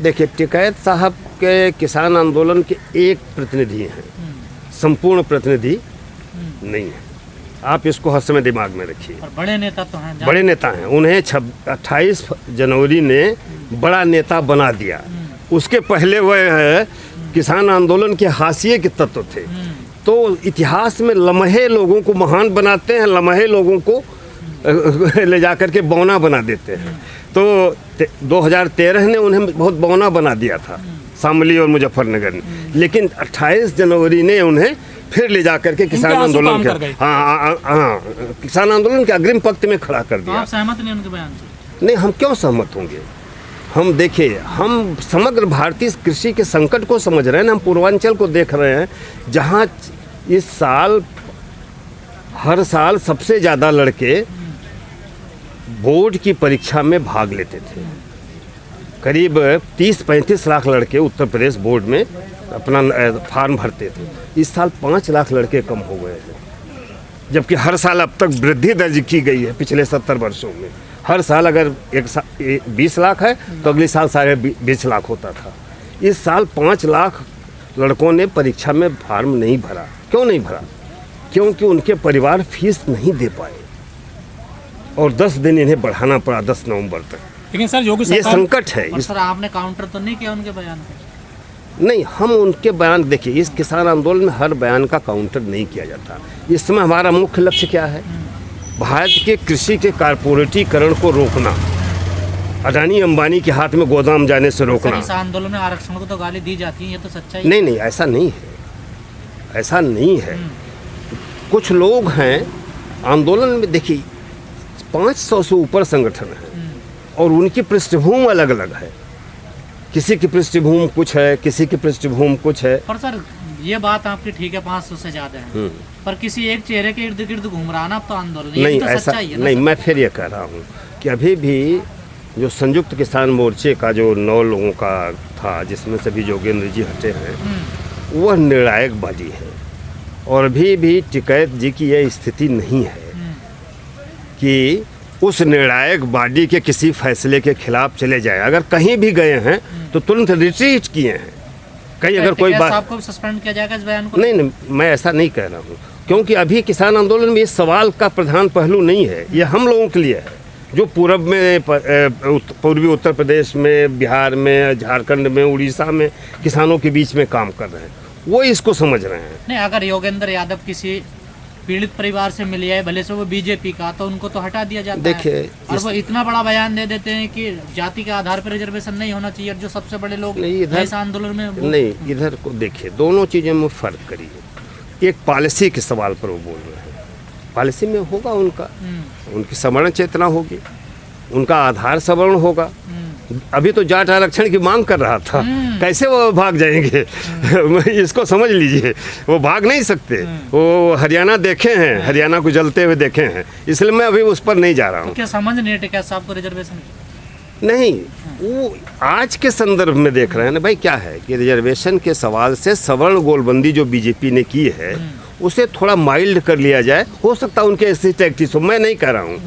देखिए, टिकैत साहब के किसान आंदोलन के एक प्रतिनिधि हैं, संपूर्ण प्रतिनिधि नहीं है। आप इसको हर समय दिमाग में रखिए। बड़े नेता तो हैं, बड़े नेता हैं। उन्हें 28 जनवरी ने बड़ा नेता बना दिया। उसके पहले वह किसान आंदोलन के हाशिए के तत्व थे। तो इतिहास में लम्हे लोगों को महान बनाते हैं, लम्हे लोगों को ले जाकर के बौना बना देते हैं। तो 2013 ने उन्हें बहुत बौना बना दिया था, शामली और मुजफ्फरनगर ने। लेकिन 28 जनवरी ने उन्हें फिर ले जाकर के किसान आंदोलन के किसान आंदोलन के अग्रिम पंक्ति में खड़ा कर दिया। आप सहमत नहीं उनके बयान से? नहीं, हम क्यों सहमत होंगे? हम देखिए, हम समग्र भारतीय कृषि के संकट को समझ रहे हैं। हम पूर्वांचल को देख रहे हैं, जहाँ इस साल हर साल सबसे ज़्यादा लड़के बोर्ड की परीक्षा में भाग लेते थे। करीब 30-35 लाख लड़के उत्तर प्रदेश बोर्ड में अपना फॉर्म भरते थे। इस साल 5 लाख लड़के कम हो गए हैं, जबकि हर साल अब तक वृद्धि दर्ज की गई है। पिछले 70 वर्षों में हर साल अगर 20 लाख है तो अगले साल 20 लाख होता था। इस साल 5 लाख लड़कों ने परीक्षा में फॉर्म नहीं भरा। क्यों नहीं भरा? क्योंकि उनके परिवार फीस नहीं दे पाए और 10 दिन इन्हें बढ़ाना पड़ा, 10 नवंबर तक। लेकिन सर, योगी ये संकट है। सर, आपने काउंटर तो नहीं किया उनके बयान पे? नहीं, हम उनके बयान, देखिए, इस किसान आंदोलन में हर बयान का काउंटर नहीं किया जाता। इस समय हमारा मुख्य लक्ष्य क्या है? भारत के कृषि के कारपोरेटीकरण को रोकना, अडानी अंबानी के हाथ में गोदाम जाने से रोकना। इस आंदोलन में आरक्षण को तो गाली दी जाती है, ये तो सच्चाई नहीं नहीं, ऐसा नहीं है, ऐसा नहीं है। कुछ लोग हैं आंदोलन में, देखिए 500 से ऊपर संगठन है और उनकी पृष्ठभूमि अलग अलग है। किसी की पृष्ठभूमि कुछ है, किसी की पृष्ठभूमि कुछ है। पर सर, ये बात आपकी ठीक है, 500 से ज्यादा है, पर किसी एक चेहरे के इर्द गिर्द घूम रहा ना, अब तो आंदोलन नहीं, तो ऐसा नहीं। मैं फिर ये कह रहा हूँ कि अभी भी जो संयुक्त किसान मोर्चे का जो 9 लोगों का था, जिसमें से भी जोगेंद्र जी हटे हैं, वह निर्णायकवादी है। और अभी भी टिकैत जी की यह स्थिति नहीं है कि उस निर्णायक बॉडी के किसी फैसले के खिलाफ चले जाए। अगर कहीं भी गए हैं तो तुरंत रिट्रीट किए हैं। कहीं अगर कोई बात, आपको सस्पेंड किया जाएगा इस बयान को? नहीं, मैं ऐसा नहीं कह रहा हूँ, क्योंकि अभी किसान आंदोलन में इस सवाल का प्रधान पहलू नहीं है। ये हम लोगों के लिए है जो पूर्व में, पूर्वी उत्तर प्रदेश में, बिहार में, झारखंड में, उड़ीसा में किसानों के बीच में काम कर रहे हैं, वो इसको समझ रहे हैं। नहीं, अगर योगेंद्र यादव किसी पीड़ित परिवार से मिल जाए, भले से वो बीजेपी का, तो उनको तो हटा दिया जाता है। और वो इतना बड़ा बयान दे देते हैं कि जाति के आधार पर रिजर्वेशन नहीं होना चाहिए, जो सबसे बड़े लोग इस आंदोलन में नहीं। इधर को देखिए, दोनों चीज़ों में फर्क करिए। एक पॉलिसी के सवाल पर वो बोल रहे हैं, पॉलिसी में होगा उनका, उनकी सवर्ण चेतना होगी, उनका आधार सवर्ण होगा। अभी तो जाट आरक्षण की मांग कर रहा था, कैसे वो भाग जाएंगे? इसको समझ लीजिए, वो भाग नहीं सकते। वो हरियाणा देखे हैं, हरियाणा को जलते हुए देखे हैं, इसलिए मैं अभी उस पर नहीं जा रहा हूँ। तो क्या समझ नहीं टिकैत साहब को रिजर्वेशन? नहीं, वो आज के संदर्भ में देख रहे हैं ना भाई। क्या है कि रिजर्वेशन के सवाल से सवर्ण गोलबंदी जो बीजेपी ने की है, उसे थोड़ा माइल्ड कर लिया जाए। हो सकता है उनके ऐसी टैक्टिस हो, मैं नहीं कह रहा हूँ,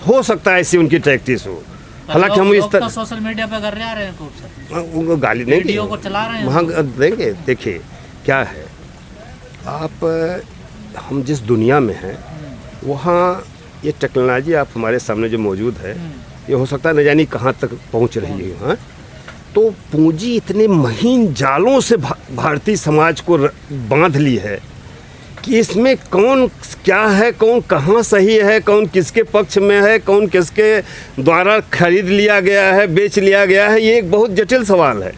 हो सकता है ऐसी उनकी टैक्टिस हो। हालांकि हम इस तरह तो सोशल मीडिया पे कर रहे हैं, उनको गाली नहीं, वीडियो को चला रहे हैं, वहाँ देंगे। देखिए क्या है, आप हम जिस दुनिया में हैं वहाँ ये टेक्नोलॉजी आप हमारे सामने जो मौजूद है, ये हो सकता है न जानी कहाँ तक पहुँच रही है। हाँ, तो पूंजी इतने महीन जालों से भारतीय समाज को बांध ली है कि इसमें कौन क्या है, कौन कहाँ सही है, कौन किसके पक्ष में है, कौन किसके द्वारा खरीद लिया गया है, बेच लिया गया है, ये एक बहुत जटिल सवाल है।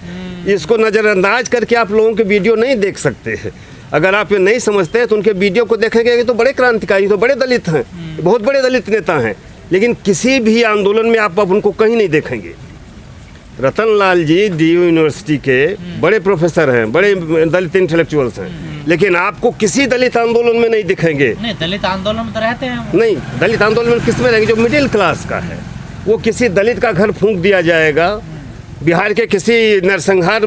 इसको नज़रअंदाज करके आप लोगों के वीडियो नहीं देख सकते हैं। अगर आप ये नहीं समझते हैं तो उनके वीडियो को देखेंगे तो बड़े क्रांतिकारी, तो बड़े दलित हैं, बहुत बड़े दलित नेता हैं, लेकिन किसी भी आंदोलन में आप उनको कहीं नहीं देखेंगे। रतन लाल जी DU यूनिवर्सिटी के बड़े प्रोफेसर हैं, बड़े दलित इंटेलेक्चुअल्स हैं, लेकिन आपको किसी दलित आंदोलन में नहीं दिखेंगे। नहीं, दलित आंदोलन में तो रहते हैं। नहीं, दलित आंदोलन में किस में रहेंगे? जो मिडिल क्लास का है, वो किसी दलित का घर फूंक दिया जाएगा। बिहार के किसी नरसंहार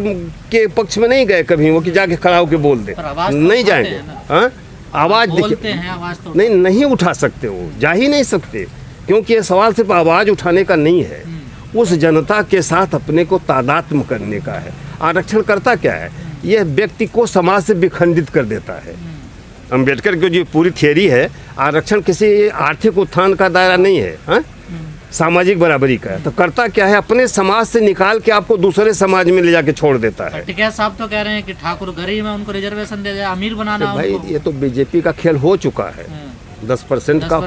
के पक्ष में नहीं गए कभी वो, कि जाके खड़ा होकर बोल दे, नहीं जाएंगे। हाँ, आवाज़ देखते हैं, आवाज़ तो नहीं उठा सकते, वो जा ही नहीं सकते, क्योंकि ये सवाल सिर्फ आवाज़ उठाने का नहीं है। उस जनता के साथ अपने को तादात्म्य करने का है। आरक्षण करता क्या है? यह व्यक्ति को समाज से विखंडित कर देता है। अम्बेडकर की जो पूरी थियरी है, आरक्षण किसी आर्थिक उत्थान का दायरा नहीं है, हाँ? सामाजिक बराबरी का है। तो करता क्या है? अपने समाज से निकाल के आपको दूसरे समाज में ले जाके छोड़ देता है। टिकैत साहब तो कह रहे हैं कि ठाकुर गरीब है, उनको रिजर्वेशन दे दे, अमीर बनाना भाई उनको। ये तो बीजेपी का खेल हो चुका है। 10% का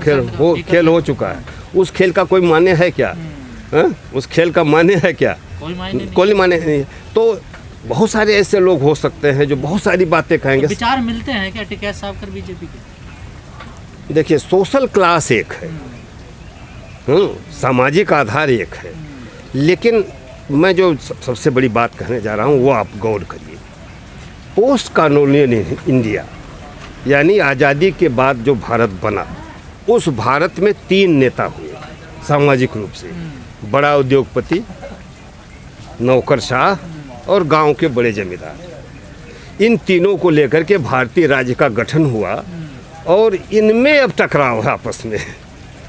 खेल हो चुका है। उस खेल का कोई मान्य है क्या? हाँ? उस खेल का मान्य है क्या? कोई मान्य नहीं। तो बहुत सारे ऐसे लोग हो सकते हैं जो बहुत सारी बातें कहेंगे। तो विचार मिलते हैं क्या टिकैत साहब कर बीजेपी के? देखिए, सोशल क्लास एक है, सामाजिक आधार एक है, लेकिन मैं जो सबसे बड़ी बात कहने जा रहा हूँ वो आप गौर करिए। पोस्ट कॉलोनियल इंडिया यानी आज़ादी के बाद जो भारत बना, उस भारत में 3 नेता हुए सामाजिक रूप से, बड़ा उद्योगपति, नौकरशाह और गांव के बड़े जमींदार। इन तीनों को लेकर के भारतीय राज्य का गठन हुआ और इनमें अब टकराव है आपस में।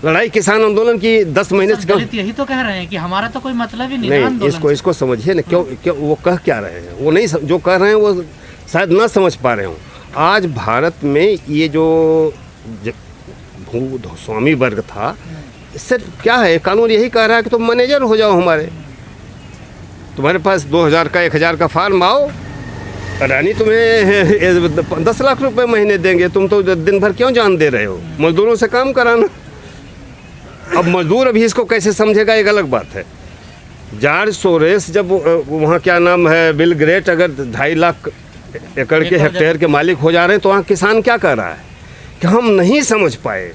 लड़ाई किसान आंदोलन की 10 महीने से दलित यही तो कह रहे हैं कि हमारा तो कोई मतलब ही नहीं। इसको समझिए ना, क्यों वो कह क्या रहे हैं? वो नहीं, जो कह रहे हैं वो शायद ना समझ पा रहे हो। आज भारत में ये जो भूस्वामी वर्ग था, इससे क्या है? कानून यही कह रहा है कि तुम मैनेजर हो जाओ हमारे, तुम्हारे पास 2000 का 1000 का फार्म आओ, अडानी तुम्हें 10 लाख रुपए महीने देंगे, तुम तो दिन भर क्यों जान दे रहे हो? मजदूरों से काम कराना। अब मजदूर अभी इसको कैसे समझेगा, एक अलग बात है। जॉर्ज सोरेस जब वहाँ क्या नाम है, बिल ग्रेट अगर 2.5 लाख एकड़ के हेक्टेयर के मालिक हो जा रहे हैं, तो वहाँ किसान क्या कर रहा है कि हम नहीं समझ पाए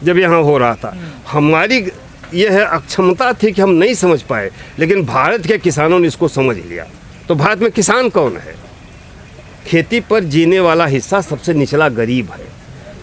जब यहाँ हो रहा था। हमारी यह है अक्षमता थी कि हम नहीं समझ पाए, लेकिन भारत के किसानों ने इसको समझ लिया। तो भारत में किसान कौन है? खेती पर जीने वाला हिस्सा सबसे निचला गरीब है।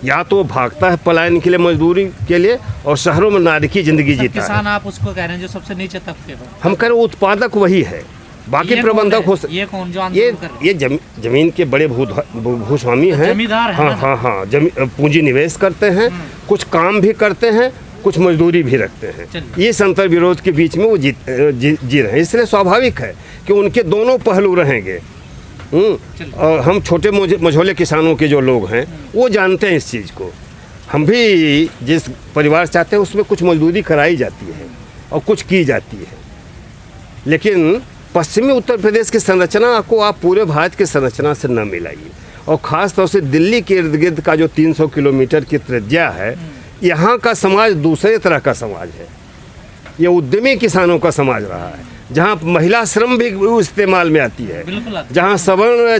या तो भागता है पलायन के लिए, मजदूरी के लिए, और शहरों में नारकी जिंदगी जीता किसान है। आप उसको कह रहे हैं जो सबसे नीचे तबके पर। हम कह रहे हैं उत्पादक वही है, बाकी प्रबंधक हो सकते। ये कौन जो आंदोलन कर रहे हैं? ये जमीन के बड़े भूस्वामी हैं, जमींदार हैं। हाँ, पूंजी निवेश करते हैं, कुछ काम भी करते हैं, कुछ मजदूरी भी रखते हैं। ये अंतर विरोध के बीच में वो जी रहे हैं। इसलिए स्वाभाविक है कि उनके दोनों पहलू रहेंगे। और हम छोटे मझोले किसानों के जो लोग हैं वो जानते हैं इस चीज़ को। हम भी जिस परिवार से चाहते हैं उसमें कुछ मजदूरी कराई जाती है और कुछ की जाती है, लेकिन पश्चिमी उत्तर प्रदेश की संरचना को आप पूरे भारत की संरचना से न मिलाइए। और ख़ास तौर से दिल्ली के इर्द गिर्द का जो 300 किलोमीटर की त्रिज्या है, यहाँ का समाज दूसरे तरह का समाज है। ये उद्यमी किसानों का समाज रहा है, जहाँ महिला श्रम भी इस्तेमाल में आती है, जहाँ सवर्ण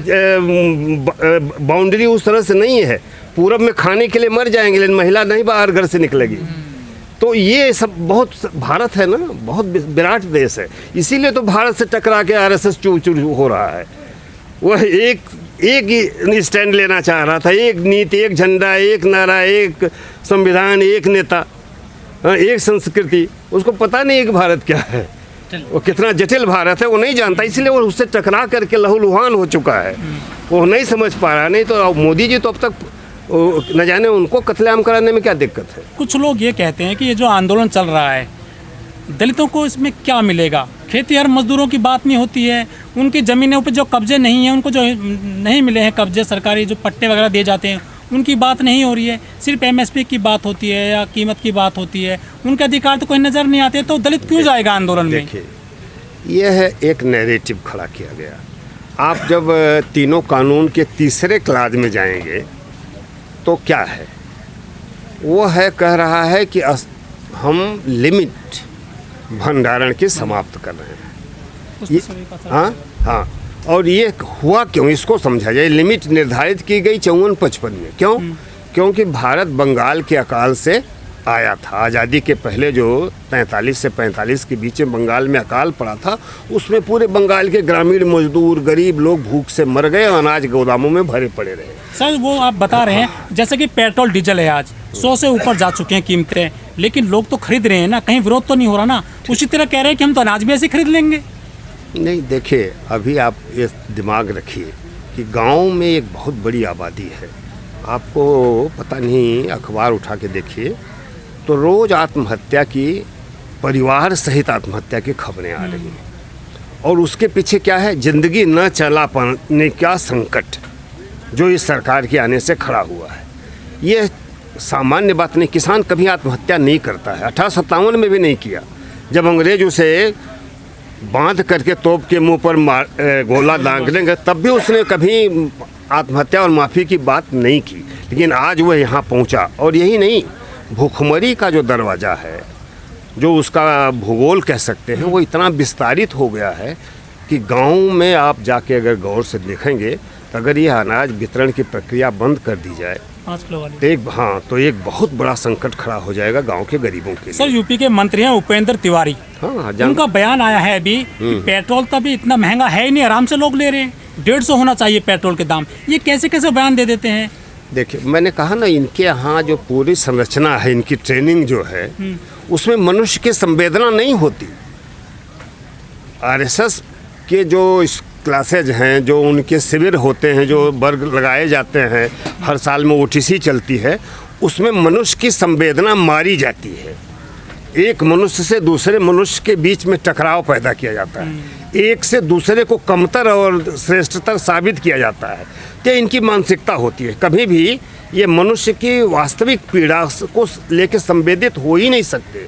बाउंड्री उस तरह से नहीं है। पूरब में खाने के लिए मर जाएंगे, लेकिन महिला नहीं बाहर घर से निकलेगी। तो ये सब बहुत, भारत है ना, बहुत विराट देश है। इसीलिए तो भारत से टकरा के आरएसएस चूर हो रहा है। वह एक ही स्टैंड लेना चाह रहा था, एक नीति, एक झंडा, एक नारा, एक संविधान, एक नेता, एक संस्कृति। उसको पता नहीं कि भारत क्या है, वो कितना जटिल भारत है वो नहीं जानता। इसलिए वो उससे टकरा करके लहूलुहान हो चुका है, वो नहीं समझ पा रहा। नहीं तो मोदी जी तो अब तक न जाने उनको कत्लेआम कराने में क्या दिक्कत है। कुछ लोग ये कहते हैं कि ये जो आंदोलन चल रहा है, दलितों को इसमें क्या मिलेगा? खेतीहर मजदूरों की बात नहीं होती है, उनकी ज़मीनों पर जो कब्जे नहीं हैं, उनको जो नहीं मिले हैं कब्जे, सरकारी जो पट्टे वगैरह दिए जाते हैं, उनकी बात नहीं हो रही है। सिर्फ एमएसपी की बात होती है या कीमत की बात होती है, उनके अधिकार तो कोई नज़र नहीं आते। तो दलित क्यों जाएगा आंदोलन में? देखिए, यह है एक नैरेटिव खड़ा किया गया। आप जब तीनों कानून के तीसरे क्लाज में जाएंगे तो क्या है, वो है कह रहा है कि हम लिमिट भंडारण की समाप्त कर रहे हैं। हाँ, और ये हुआ क्यों, इसको समझा जाए। लिमिट निर्धारित की गई 54-55 में। क्यों? क्योंकि भारत बंगाल के अकाल से आया था। आज़ादी के पहले जो 43 से 45 के बीच में बंगाल में अकाल पड़ा था, उसमें पूरे बंगाल के ग्रामीण मजदूर, गरीब लोग भूख से मर गए, अनाज गोदामों में भरे पड़े रहे। सर, वो आप बता रहे हैं जैसे कि पेट्रोल डीजल है आज 100 से ऊपर जा चुके हैं कीमतें, लेकिन लोग तो खरीद रहे हैं ना, कहीं विरोध तो नहीं हो रहा ना? उसी तरह कह रहे हैं कि हम तो अनाज भी ऐसे खरीद लेंगे। नहीं, देखिए, अभी आप ये दिमाग रखिए कि गांव में एक बहुत बड़ी आबादी है। आपको पता नहीं, अखबार उठा के देखिए तो रोज़ आत्महत्या की परिवार सहित आत्महत्या की खबरें आ रही हैं। और उसके पीछे क्या है? ज़िंदगी न चला पाने का संकट जो इस सरकार के आने से खड़ा हुआ है। ये सामान्य बात नहीं, किसान कभी आत्महत्या नहीं करता है। 1857 में भी नहीं किया, जब अंग्रेज उसे बांध करके तोप के मुंह पर गोला दाग देंगे, तब भी उसने कभी आत्महत्या और माफ़ी की बात नहीं की। लेकिन आज वह यहाँ पहुँचा, और यही नहीं, भूखमरी का जो दरवाज़ा है, जो उसका भूगोल कह सकते हैं, वो इतना विस्तारित हो गया है कि गाँव में आप जाके अगर गौर से देखेंगे तो अगर ये अनाज वितरण की प्रक्रिया बंद कर दी जाए 5 किलो वाली, तो एक बहुत बड़ा संकट खड़ा हो जाएगा गांव के गरीबों के लिए। सर यूपी के मंत्री हैं उपेंद्र तिवारी, हाँ, उनका बयान आया है अभी कि पेट्रोल तो अभी इतना महंगा है ही नहीं, आराम से लोग ले रहे हैं, 150 होना चाहिए पेट्रोल के दाम। ये कैसे कैसे बयान दे देते हैं? देखिए, मैंने कहा ना, इनके यहाँ जो पूरी संरचना है, इनकी ट्रेनिंग जो है, उसमें मनुष्य की संवेदना नहीं होती। आरएसएस के जो क्लासेज हैं, जो उनके शिविर होते हैं, जो वर्ग लगाए जाते हैं, हर साल में ओटीसी चलती है, उसमें मनुष्य की संवेदना मारी जाती है। एक मनुष्य से दूसरे मनुष्य के बीच में टकराव पैदा किया जाता है, एक से दूसरे को कमतर और श्रेष्ठतर साबित किया जाता है। तो इनकी मानसिकता होती है, कभी भी ये मनुष्य की वास्तविक पीड़ा को लेकर संवेदित हो ही नहीं सकते।